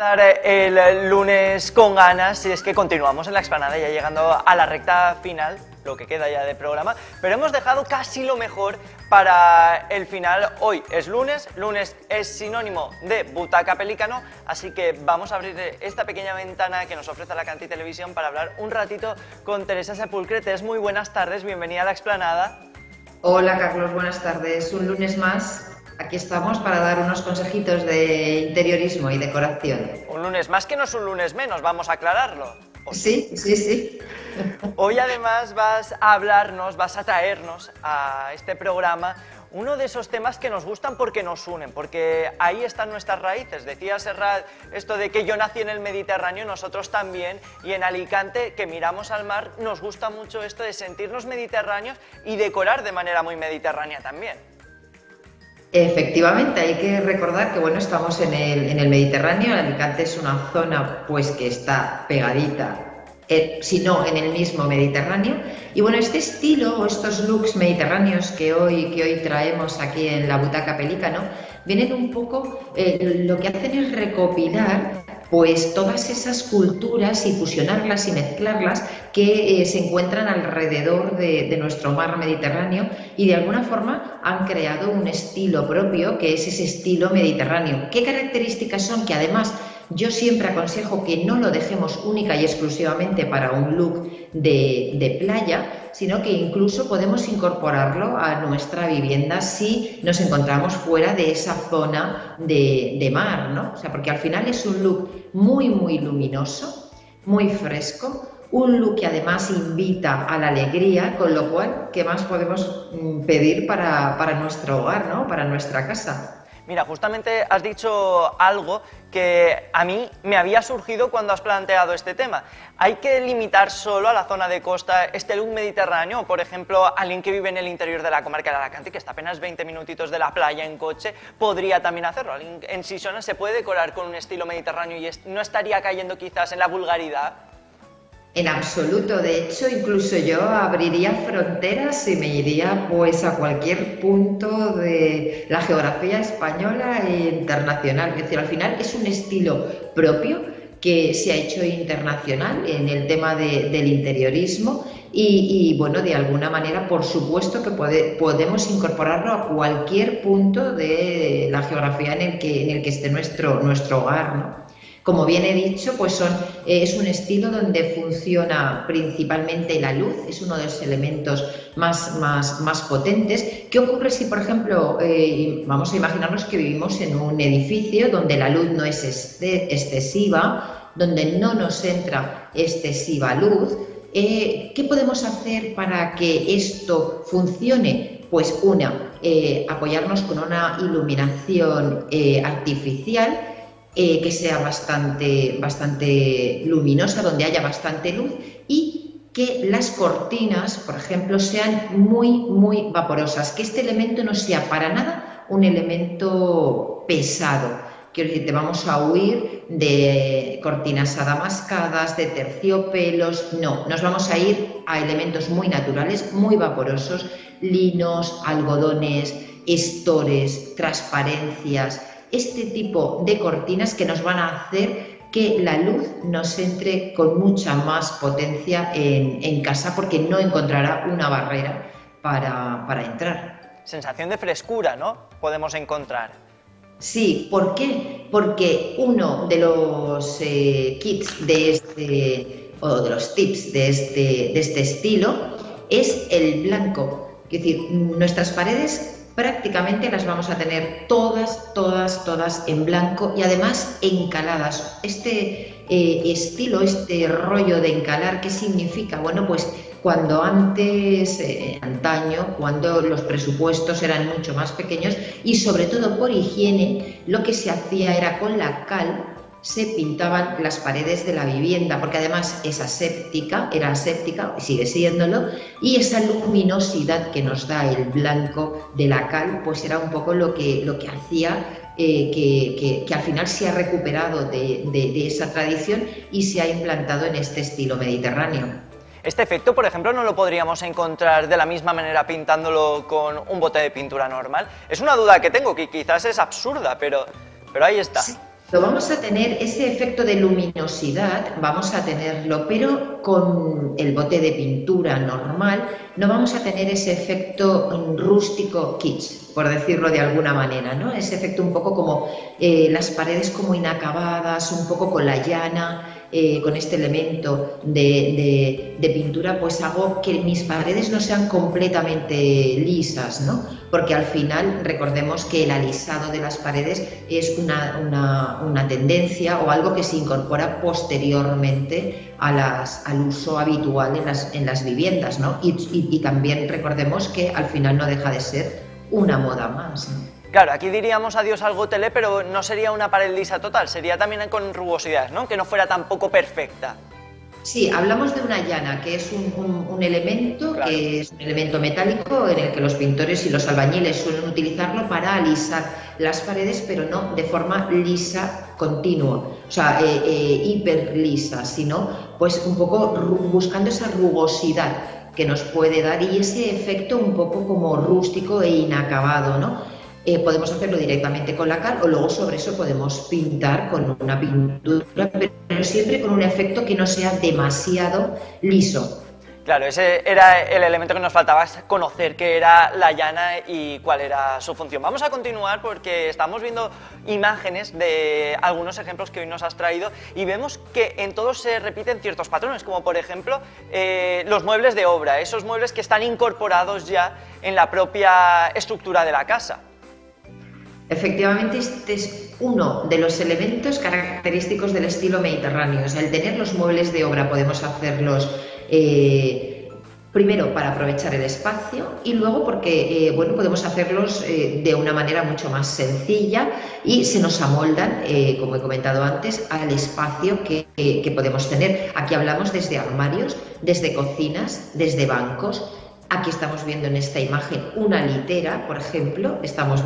empezar el lunes con ganas, y es que continuamos en la explanada ya llegando a la recta final, lo que queda ya de programa, pero hemos dejado casi lo mejor para el final. Hoy es lunes, lunes es sinónimo de Butaca Pelícano, así que vamos a abrir esta pequeña ventana que nos ofrece la Canti Televisión para hablar un ratito con Teresa Sepulcre. Teresa, muy buenas tardes, bienvenida a la explanada. Hola Carlos, buenas tardes. Un lunes más. Aquí estamos para dar unos consejitos de interiorismo y decoración. Un lunes más que no es un lunes menos, vamos a aclararlo. Sí. Hoy además vas a hablarnos, vas a traernos a este programa uno de esos temas que nos gustan porque nos unen, porque ahí están nuestras raíces. Decía Serrat esto de que yo nací en el Mediterráneo, nosotros también, y en Alicante, que miramos al mar, nos gusta mucho esto de sentirnos mediterráneos y decorar de manera muy mediterránea también. Efectivamente, hay que recordar que bueno, estamos en el Mediterráneo. Alicante es una zona pues que está pegadita, si no en el mismo Mediterráneo. Y bueno, este estilo o estos looks mediterráneos que hoy traemos aquí en la Butaca Pelícano vienen un poco, lo que hacen es recopilar pues todas esas culturas y fusionarlas y mezclarlas que se encuentran alrededor de nuestro mar Mediterráneo, y de alguna forma han creado un estilo propio que es ese estilo mediterráneo. ¿Qué características son? Que además yo siempre aconsejo que no lo dejemos única y exclusivamente para un look de playa, sino que incluso podemos incorporarlo a nuestra vivienda si nos encontramos fuera de esa zona de mar, ¿no? O sea, porque al final es un look muy luminoso, muy fresco, un look que además invita a la alegría, con lo cual, ¿qué más podemos pedir para nuestro hogar, ¿no? Para nuestra casa? Mira, justamente has dicho algo que a mí me había surgido cuando has planteado este tema. ¿Hay que limitar solo a la zona de costa este look mediterráneo? O, por ejemplo, alguien que vive en el interior de la comarca de Alicante, que está apenas 20 minutitos de la playa en coche, podría también hacerlo. ¿Alguien en Sisona se puede decorar con un estilo mediterráneo y no estaría cayendo quizás en la vulgaridad? En absoluto, de hecho, incluso yo abriría fronteras y me iría pues a cualquier punto de la geografía española e internacional. Es decir, al final es un estilo propio que se ha hecho internacional en el tema del interiorismo y bueno, de alguna manera, por supuesto que podemos incorporarlo a cualquier punto de la geografía en el que esté nuestro hogar, ¿no? Como bien he dicho, pues es un estilo donde funciona principalmente la luz, es uno de los elementos más potentes. ¿Qué ocurre si, por ejemplo, vamos a imaginarnos que vivimos en un edificio donde la luz no es excesiva, donde no nos entra excesiva luz? ¿Qué podemos hacer para que esto funcione? Pues apoyarnos con una iluminación artificial, que sea bastante luminosa, donde haya bastante luz, y que las cortinas, por ejemplo, sean muy vaporosas, que este elemento no sea para nada un elemento pesado. Quiero decir, te vamos a huir de cortinas adamascadas, de terciopelos, no, nos vamos a ir a elementos muy naturales, muy vaporosos, linos, algodones, estores, transparencias, este tipo de cortinas que nos van a hacer que la luz nos entre con mucha más potencia en casa, porque no encontrará una barrera para entrar. Sensación de frescura, ¿no? Podemos encontrar. Sí, ¿por qué? Porque uno de los kits o de los tips de este estilo es el blanco. Es decir, nuestras paredes prácticamente las vamos a tener todas en blanco y además encaladas. Este estilo, este rollo de encalar, ¿qué significa? Bueno, pues cuando antaño, cuando los presupuestos eran mucho más pequeños y sobre todo por higiene, lo que se hacía era con la cal se pintaban las paredes de la vivienda, porque además era aséptica, y sigue siéndolo, y esa luminosidad que nos da el blanco de la cal, pues era un poco lo que hacía que al final se ha recuperado de esa tradición y se ha implantado en este estilo mediterráneo. Este efecto, por ejemplo, no lo podríamos encontrar de la misma manera pintándolo con un bote de pintura normal. Es una duda que tengo, que quizás es absurda, pero ahí está. Sí. Lo vamos a tener, ese efecto de luminosidad, vamos a tenerlo, pero con el bote de pintura normal no vamos a tener ese efecto rústico kitsch, por decirlo de alguna manera, ¿no? Ese efecto un poco como las paredes como inacabadas, un poco con la llana. Con este elemento de pintura, pues hago que mis paredes no sean completamente lisas, ¿no? Porque al final recordemos que el alisado de las paredes es una tendencia o algo que se incorpora posteriormente al uso habitual en las viviendas, ¿no? Y también recordemos que al final no deja de ser una moda más, ¿no? Claro, aquí diríamos adiós al gotelé, pero no sería una pared lisa total, sería también con rugosidades, ¿no? Que no fuera tampoco perfecta. Sí, hablamos de una llana, que es un elemento, claro, que es un elemento metálico en el que los pintores y los albañiles suelen utilizarlo para alisar las paredes, pero no de forma lisa continua, o sea, hiper lisa, sino pues un poco buscando esa rugosidad que nos puede dar y ese efecto un poco como rústico e inacabado, ¿no? Podemos hacerlo directamente con la cal o luego sobre eso podemos pintar con una pintura, pero siempre con un efecto que no sea demasiado liso. Claro, ese era el elemento que nos faltaba, conocer qué era la llana y cuál era su función. Vamos a continuar porque estamos viendo imágenes de algunos ejemplos que hoy nos has traído y vemos que en todos se repiten ciertos patrones, como por ejemplo los muebles de obra, esos muebles que están incorporados ya en la propia estructura de la casa. Efectivamente, este es uno de los elementos característicos del estilo mediterráneo. O sea, el tener los muebles de obra podemos hacerlos primero para aprovechar el espacio y luego porque bueno, podemos hacerlos de una manera mucho más sencilla y se nos amoldan, como he comentado antes, al espacio que podemos tener. Aquí hablamos desde armarios, desde cocinas, desde bancos. Aquí estamos viendo en esta imagen una litera, por ejemplo, estamos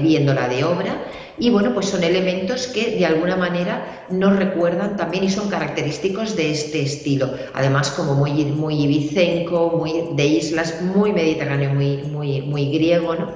viendo la de obra y bueno, pues son elementos que de alguna manera nos recuerdan también y son característicos de este estilo. Además, como muy ibicenco, muy de islas, muy mediterráneo, muy griego, ¿no?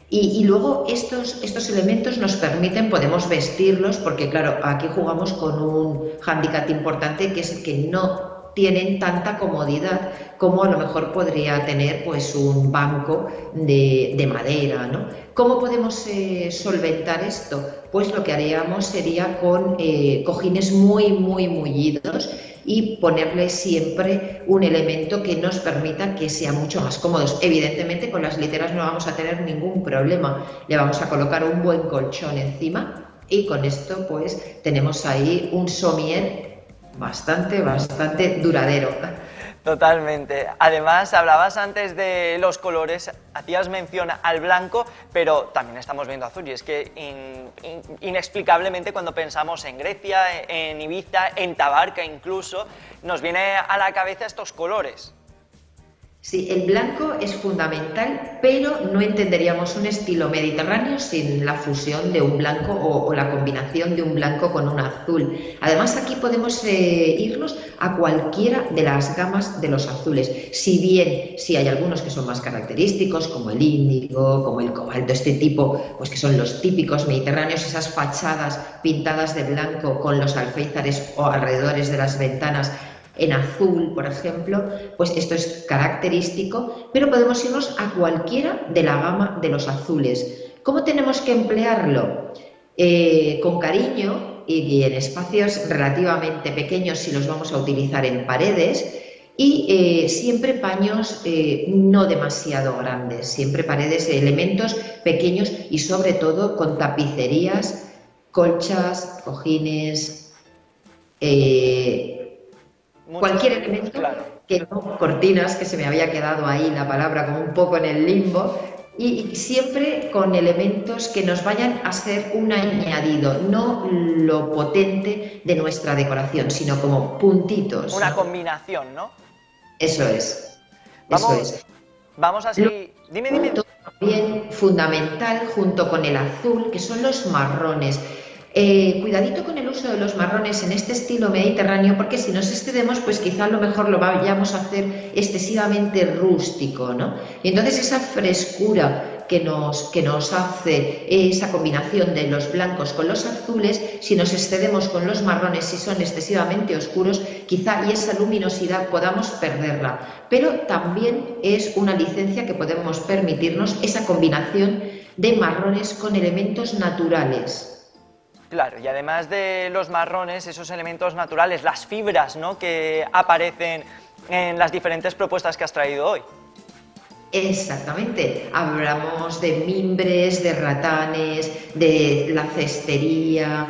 Y luego estos elementos nos permiten, podemos vestirlos, porque claro, aquí jugamos con un hándicap importante que es que no tienen tanta comodidad como a lo mejor podría tener pues un banco de madera, ¿no? ¿Cómo podemos solventar esto? Pues lo que haríamos sería con cojines muy mullidos y ponerle siempre un elemento que nos permita que sean mucho más cómodos. Evidentemente con las literas no vamos a tener ningún problema, le vamos a colocar un buen colchón encima y con esto pues tenemos ahí un somier bastante duradero. Totalmente. Además, hablabas antes de los colores, hacías mención al blanco, pero también estamos viendo azul y es que inexplicablemente cuando pensamos en Grecia, en Ibiza, en Tabarca incluso, nos viene a la cabeza estos colores. Sí, el blanco es fundamental, pero no entenderíamos un estilo mediterráneo sin la fusión de un blanco o la combinación de un blanco con un azul. Además, aquí podemos irnos a cualquiera de las gamas de los azules. Si bien sí hay algunos que son más característicos, como el índigo, como el cobalto, este tipo, pues que son los típicos mediterráneos, esas fachadas pintadas de blanco con los alféizares o alrededores de las ventanas en azul, por ejemplo, pues esto es característico, pero podemos irnos a cualquiera de la gama de los azules. ¿Cómo tenemos que emplearlo? Con cariño y en espacios relativamente pequeños si los vamos a utilizar en paredes y siempre paños no demasiado grandes, siempre paredes, elementos pequeños y sobre todo con tapicerías, colchas, cojines, cualquier elemento, claro, que no, cortinas, que se me había quedado ahí la palabra como un poco en el limbo, y siempre con elementos que nos vayan a ser un añadido, no lo potente de nuestra decoración, sino como puntitos. Una combinación, ¿no? Eso es. Vamos así. Dime. También fundamental junto con el azul, que son los marrones. Cuidadito con el uso de los marrones en este estilo mediterráneo, porque si nos excedemos, pues quizá a lo mejor lo vayamos a hacer excesivamente rústico, ¿no? Y entonces esa frescura que nos hace esa combinación de los blancos con los azules. Si nos excedemos con los marrones, si son excesivamente oscuros, quizá y esa luminosidad podamos perderla. Pero también es una licencia que podemos permitirnos esa combinación de marrones con elementos naturales. Claro, y además de los marrones, esos elementos naturales, las fibras, ¿no?, que aparecen en las diferentes propuestas que has traído hoy. Exactamente, hablamos de mimbres, de ratanes, de la cestería,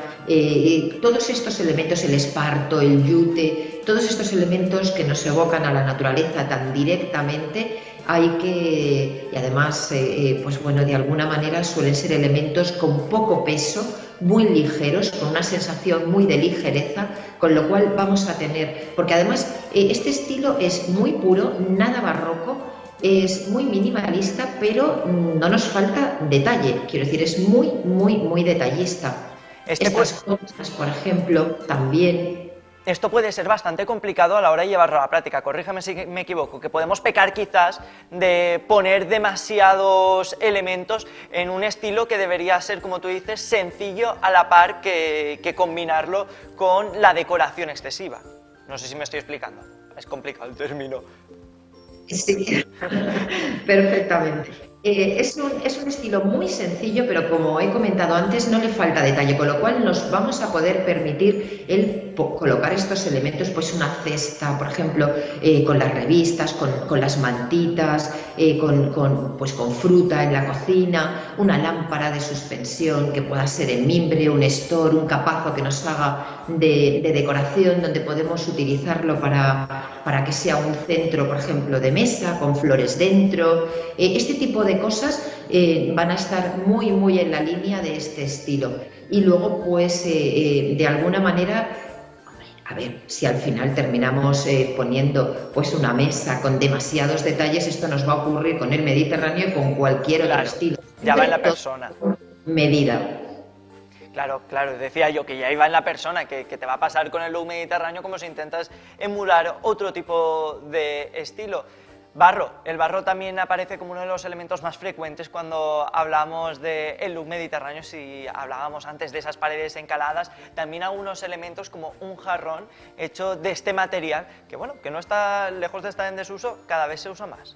todos estos elementos, el esparto, el yute, todos estos elementos que nos evocan a la naturaleza tan directamente, y además, pues bueno, de alguna manera suelen ser elementos con poco peso, muy ligeros, con una sensación muy de ligereza, con lo cual vamos a tener, porque además este estilo es muy puro, nada barroco, es muy minimalista, pero no nos falta detalle, quiero decir, es muy, muy, muy detallista. Estas cosas, por ejemplo, también... Esto puede ser bastante complicado a la hora de llevarlo a la práctica, corrígeme si me equivoco, que podemos pecar quizás de poner demasiados elementos en un estilo que debería ser, como tú dices, sencillo a la par que combinarlo con la decoración excesiva. No sé si me estoy explicando, es complicado el término. Sí, perfectamente. Es un estilo muy sencillo, pero como he comentado antes, no le falta detalle, con lo cual nos vamos a poder permitir el colocar estos elementos, pues una cesta, por ejemplo, con las revistas, con las mantitas, pues con fruta en la cocina, una lámpara de suspensión que pueda ser en mimbre, un store, un capazo que nos haga de decoración, donde podemos utilizarlo para que sea un centro, por ejemplo, de mesa, con flores dentro. Este tipo de cosas van a estar muy, muy en la línea de este estilo. Y luego, pues, de alguna manera, a ver, si al final terminamos poniendo pues una mesa con demasiados detalles, esto nos va a ocurrir con el Mediterráneo y con cualquier otro estilo. Ya va en la persona. Medida. Claro, claro, decía yo que ya iba en la persona, que te va a pasar con el look mediterráneo como si intentas emular otro tipo de estilo. Barro, el barro también aparece como uno de los elementos más frecuentes cuando hablamos del look mediterráneo. Si hablábamos antes de esas paredes encaladas, también algunos elementos como un jarrón hecho de este material, que bueno, que no está lejos de estar en desuso, cada vez se usa más.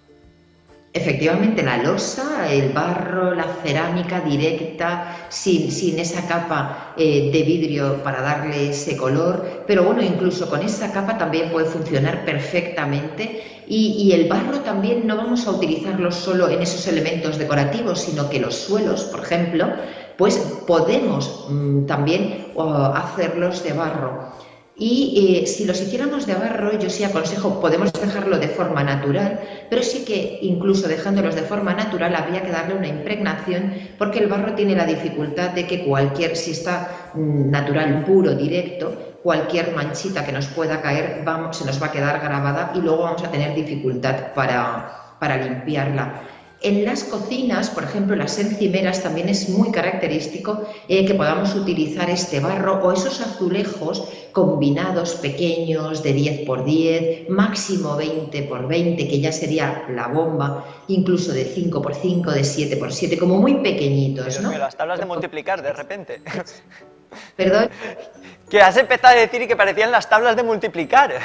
Efectivamente, la losa, el barro, la cerámica directa, sin esa capa de vidrio para darle ese color, pero bueno, incluso con esa capa también puede funcionar perfectamente. Y el barro también no vamos a utilizarlo solo en esos elementos decorativos, sino que los suelos, por ejemplo, pues podemos también hacerlos de barro. Y si los hiciéramos de barro, yo sí aconsejo, podemos dejarlo de forma natural, pero sí que incluso dejándolos de forma natural habría que darle una impregnación, porque el barro tiene la dificultad de que si está natural, puro, directo, cualquier manchita que nos pueda caer se nos va a quedar grabada y luego vamos a tener dificultad para limpiarla. En las cocinas, por ejemplo, las encimeras, también es muy característico que podamos utilizar este barro o esos azulejos combinados pequeños de 10×10, máximo 20×20, que ya sería la bomba, incluso de 5×5, de 7×7, como muy pequeñitos, Dios ¿no? mío, las tablas de multiplicar, de repente. ¿Perdón? Que has empezado a decir y que parecían las tablas de multiplicar.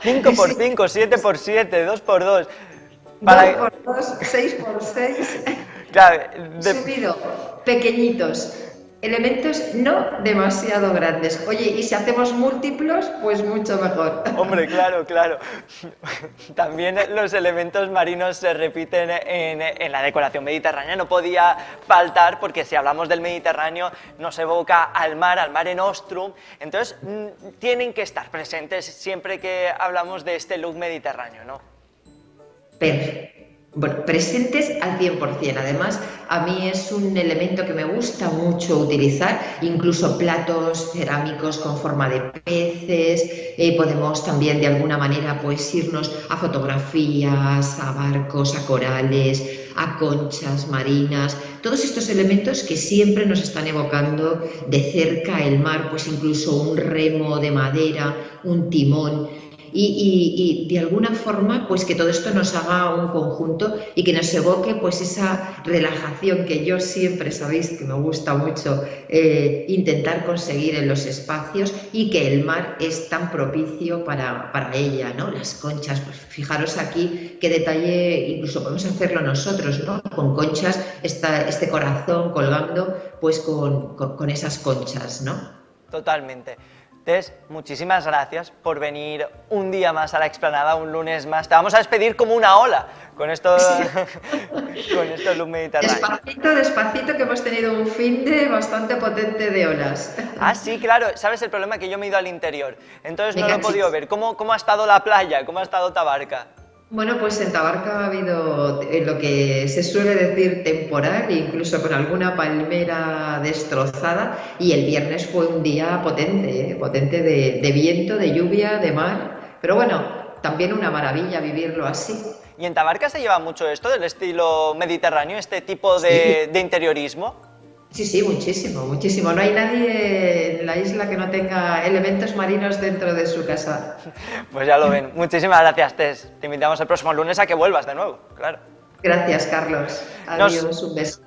5×5, 7×7, 2×2... 2×2, 6×6. Claro, subido, pequeñitos, elementos no demasiado grandes. Oye, y si hacemos múltiplos, pues mucho mejor. Hombre, claro, claro. También los elementos marinos se repiten en la decoración mediterránea, no podía faltar, porque si hablamos del Mediterráneo nos evoca al Mare Nostrum, entonces tienen que estar presentes siempre que hablamos de este look mediterráneo, ¿no? Bueno, presentes al 100%. Además, a mí es un elemento que me gusta mucho utilizar, incluso platos cerámicos con forma de peces. Podemos también de alguna manera pues irnos a fotografías, a barcos, a corales, a conchas marinas, todos estos elementos que siempre nos están evocando de cerca el mar, pues incluso un remo de madera, un timón. y de alguna forma pues que todo esto nos haga un conjunto y que nos evoque pues esa relajación que yo siempre sabéis que me gusta mucho intentar conseguir en los espacios y que el mar es tan propicio para ella, ¿no? Las conchas, pues fijaros aquí qué detalle, incluso podemos hacerlo nosotros, ¿no? Con conchas, este corazón colgando pues con esas conchas, ¿no? Totalmente. Tess, muchísimas gracias por venir un día más a la explanada, un lunes más. Te vamos a despedir como una ola con esto, con este look mediterráneo. Despacito, despacito, que hemos tenido un fin de bastante potente de olas. Ah, sí, claro. ¿Sabes el problema? Que yo me he ido al interior, entonces Me no lo he cachis. podido ver. ¿Cómo ha estado la playa? ¿Cómo ha estado Tabarca? Bueno, pues en Tabarca ha habido lo que se suele decir temporal, incluso con alguna palmera destrozada, y el viernes fue un día potente, potente de viento, de lluvia, de mar, pero bueno, también una maravilla vivirlo así. ¿Y en Tabarca se lleva mucho esto del estilo mediterráneo, este tipo Sí, de interiorismo? sí, sí, muchísimo, muchísimo. No hay nadie en la isla que no tenga elementos marinos dentro de su casa. Pues ya lo ven. Muchísimas gracias, Tess. Te invitamos el próximo lunes a que vuelvas de nuevo, claro. Gracias, Carlos. Nos, Adiós, un beso.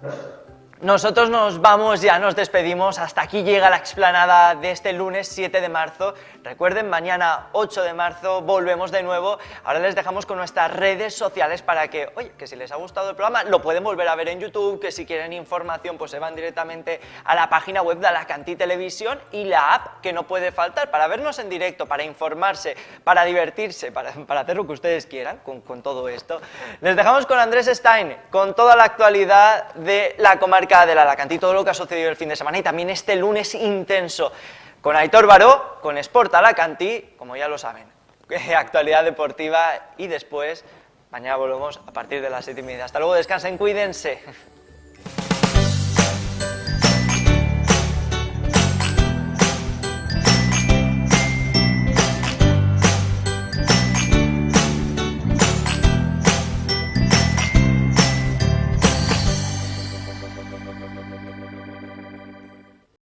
Nosotros nos vamos, ya nos despedimos. Hasta aquí llega la explanada de este lunes 7 de marzo. Recuerden, mañana 8 de marzo volvemos de nuevo. Ahora les dejamos con nuestras redes sociales para que, oye, que si les ha gustado el programa lo pueden volver a ver en YouTube, que si quieren información pues se van directamente a la página web de Alacantí Televisión y la app que no puede faltar para vernos en directo, para informarse, para divertirse, para hacer lo que ustedes quieran con todo esto. Les dejamos con Andrés Stein, con toda la actualidad de la comarca del Alacantí, todo lo que ha sucedido el fin de semana y también este lunes intenso con Aitor Baró, con Sport Alacantí, como ya lo saben, actualidad deportiva y después, mañana volvemos a partir de las 7:30. Hasta luego, descansen, cuídense.